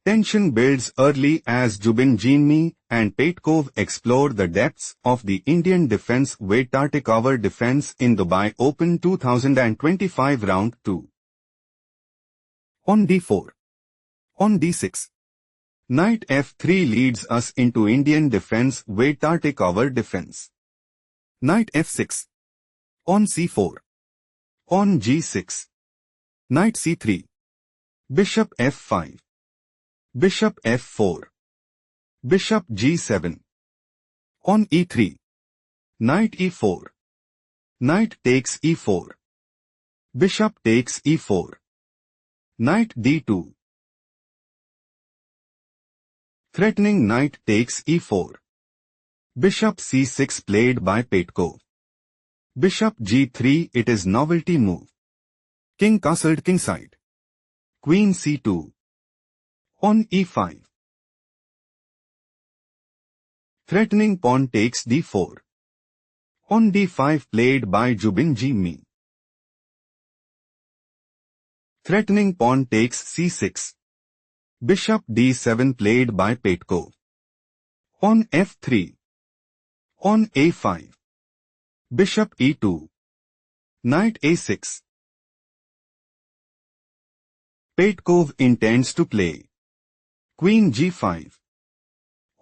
Tension builds early as Jubin and Petkov explore the depths of the Indian defense with Tartakover defense in Dubai Open 2025 Round 2. On d4. On d6. Knight f3 leads us into Indian defense with Tartakover defense. Knight f6. On c4. On g6. Knight c3. Bishop f5. Bishop f4. Bishop g7. On e3. Knight e4. Knight takes e4. Bishop takes e4. Knight d2. Threatening knight takes e4. Bishop c6 played by Petkov. Bishop g3, it is novelty move. King castled kingside. Queen c2. On e5. Threatening pawn takes d4. On d5 played by Jubin. Threatening pawn takes c6. Bishop d7 played by Petkov. On f3. On a5. Bishop e2. Knight a6. Petkov intends to play Queen g5.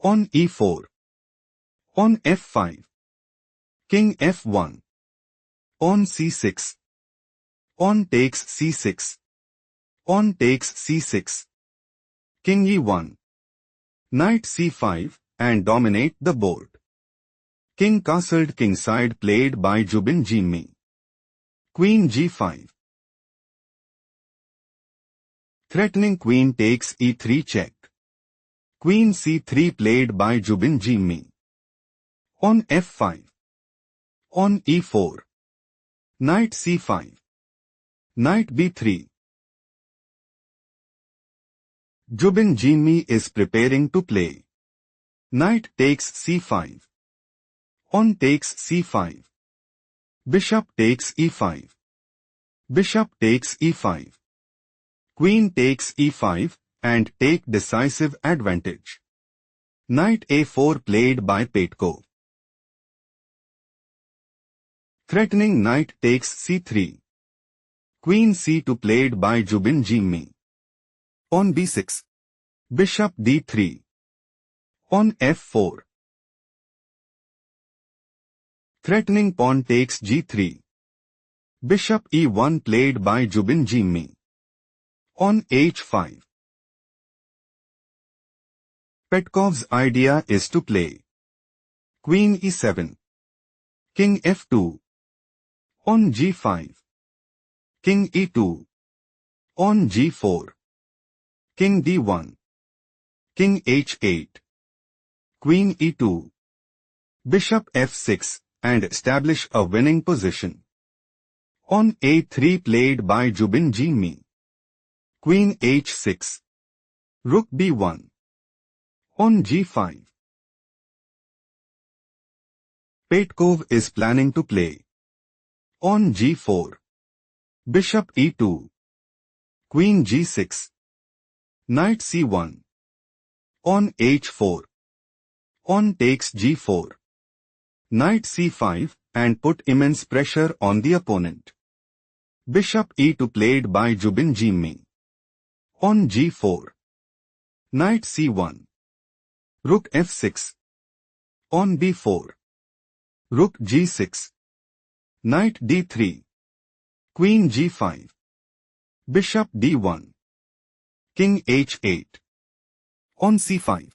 On e4. On f5. King f1. On c6. On takes c6. On takes c6. King e1. Knight c5 and dominate the board. King castled kingside played by Jubin. Queen g5. Threatening queen takes e3 check. Queen c3 played by Jubin. On f5. On e4. Knight c5. Knight b3. Jubin is preparing to play. Knight takes c5. On takes c5. Bishop takes e5. Bishop takes e5. Queen takes e5 and take decisive advantage. Knight a4 played by Petkov. Threatening knight takes c3. Queen c2 played by Jubin. On b6. Bishop d3. On f4. Threatening pawn takes g3. Bishop e1 played by Jubin. On h5. Petkov's idea is to play Queen e7. King f2. On g5. King e2. On g4. King d1. King h8. Queen e2. Bishop f6 and establish a winning position. On a3 played by Jubin. Queen h6. Rook b1. On g5. Petkov is planning to play on g4. Bishop e2. Queen g6. Knight c1. On h4. On takes g4. Knight c5 and put immense pressure on the opponent. Bishop e2 played by Jubin. On g4. Knight c1. Rook f6. On b4. Rook g6. Knight d3. Queen g5. Bishop d1. King h8. On c5.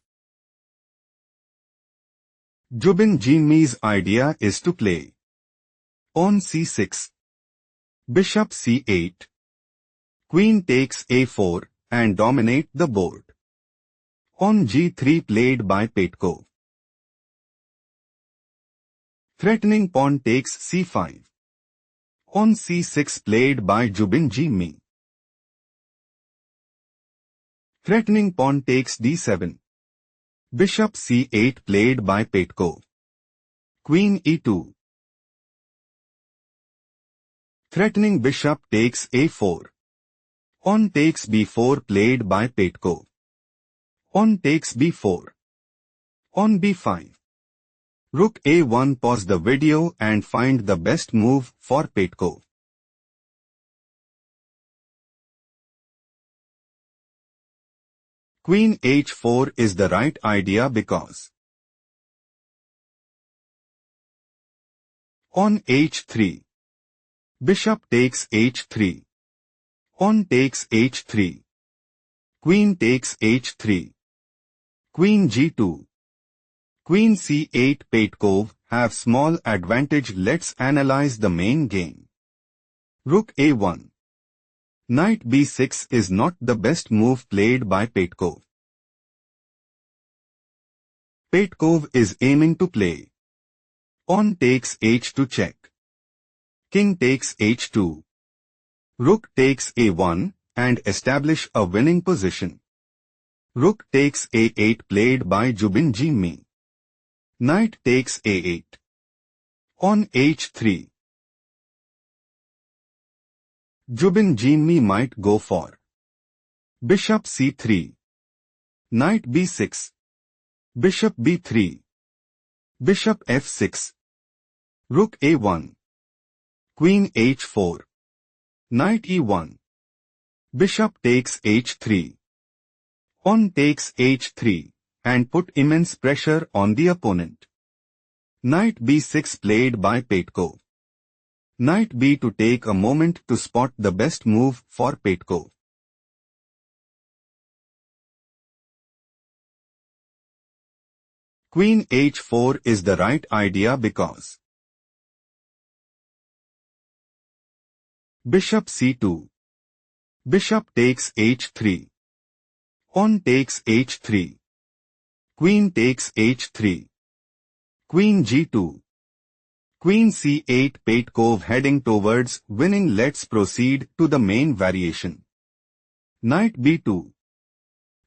Jubin's idea is to play on c6. Bishop c8. Queen takes a4 and dominate the board. On g3 played by Petkov. Threatening pawn takes c5. On c6 played by Jubin. Threatening pawn takes d7. Bishop c8 played by Petkov. Queen e2. Threatening bishop takes a4. On takes b4 played by Petkov. On takes b4. On b5. Rook a1. Pause the video and find the best move for Petkov. Queen h4 is the right idea because on h3. Bishop takes h3. On takes h3. Queen takes h3. Queen g2. Queen c8. Petkov have small advantage. Let's analyze the main game. Rook a1. Knight b6 is not the best move played by Petkov. Petkov is aiming to play on takes h2 check. King takes h2. Rook takes a1 and establish a winning position. Rook takes a8 played by Jubin. Knight takes a8. On h3. Jubin might go for bishop c3. Knight b6. Bishop b3. Bishop f6. Rook a1. Queen h4. Knight e1. Bishop takes h3. On takes h3 and put immense pressure on the opponent. Knight b6 played by Petkov. Knight b2. Take a moment to spot the best move for Petkov. Queen h4 is the right idea because bishop c2. Bishop takes h3. On takes h3. Queen takes h3. Queen g2. Queen c8. Petkov heading towards winning. Let's proceed to the main variation. Knight b2.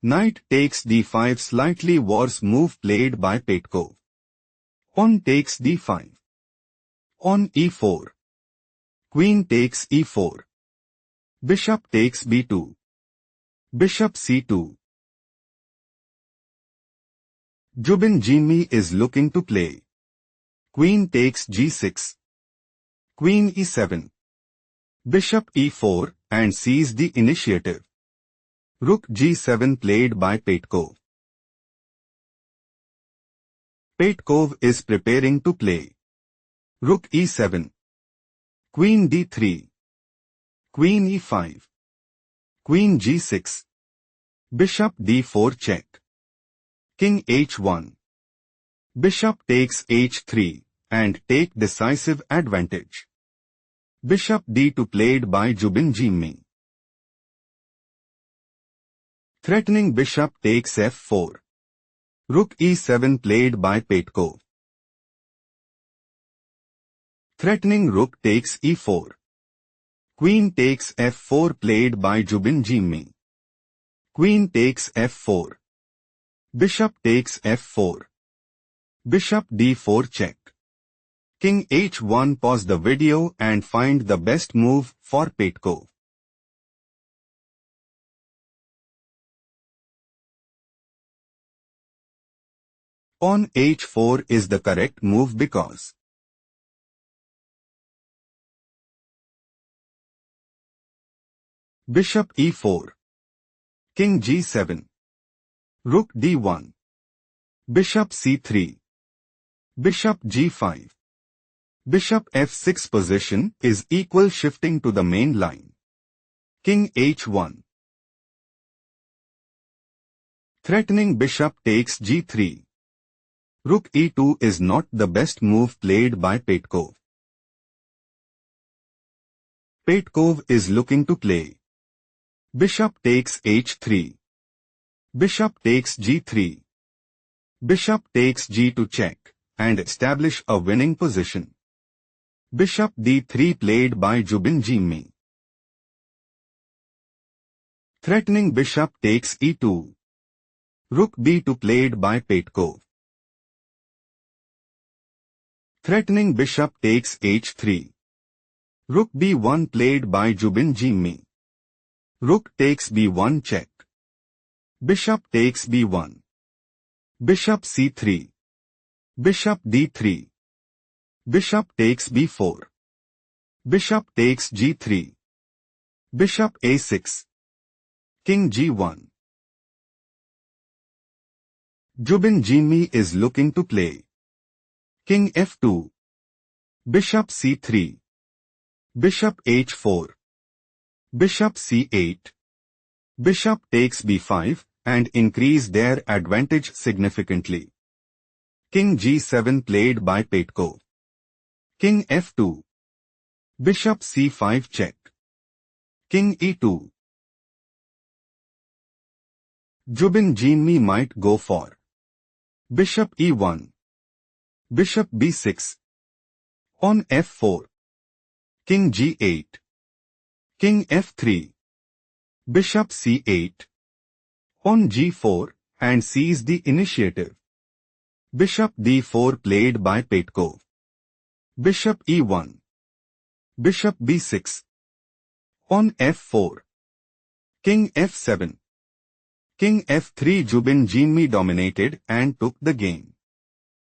Knight takes d5. Slightly worse move played by Petkov. On takes d5. On e4. Queen takes e4. Bishop takes b2. Bishop c2. Jubin is looking to play queen takes g6. Queen e7. Bishop e4 and seize the initiative. Rook g7 played by Petkov. Petkov is preparing to play rook e7. Queen d3. Queen e5. Queen g6. Bishop d4 check. King h1. Bishop takes h3 and take decisive advantage. Bishop d2 played by Jubin. Threatening bishop takes f4. Rook e7 played by Petkov. Threatening rook takes e4. Queen takes f4 played by Jubin. Queen takes f4. Bishop takes f4. Bishop d4 check. King h1. Pause the video and find the best move for Petkov. On h4 is the correct move because bishop e4. King g7. Rook d1. Bishop c3. Bishop g5. Bishop f6 position is equal shifting to the main line. King h1. Threatening bishop takes g3. Rook e2 is not the best move played by Petkov. Petkov is looking to play bishop takes h3. Bishop takes g3. Bishop takes g2 check and establish a winning position. Bishop d3 played by Jubin. Threatening bishop takes e2. Rook b2 played by Petkov. Threatening bishop takes h3. Rook b1 played by Jubin. Rook takes b1 check. Bishop takes b1. Bishop c3. Bishop d3. Bishop takes b4. Bishop takes g3. Bishop a6. King g1. Jubin Jinmi is looking to play King f2. Bishop c3. Bishop h4. Bishop c8. Bishop takes b5 and increase their advantage significantly. King g7 played by Petkov. King f2. Bishop c5 check. King e2. Jubin Jinmi might go for Bishop e1. Bishop b6. On f4. King g8. King f3. Bishop c8. On g4 and seize the initiative. Bishop d4 played by Petkov. Bishop e1. Bishop b6. On f4. King f7. King f3. Jubin Jinmi dominated and took the game.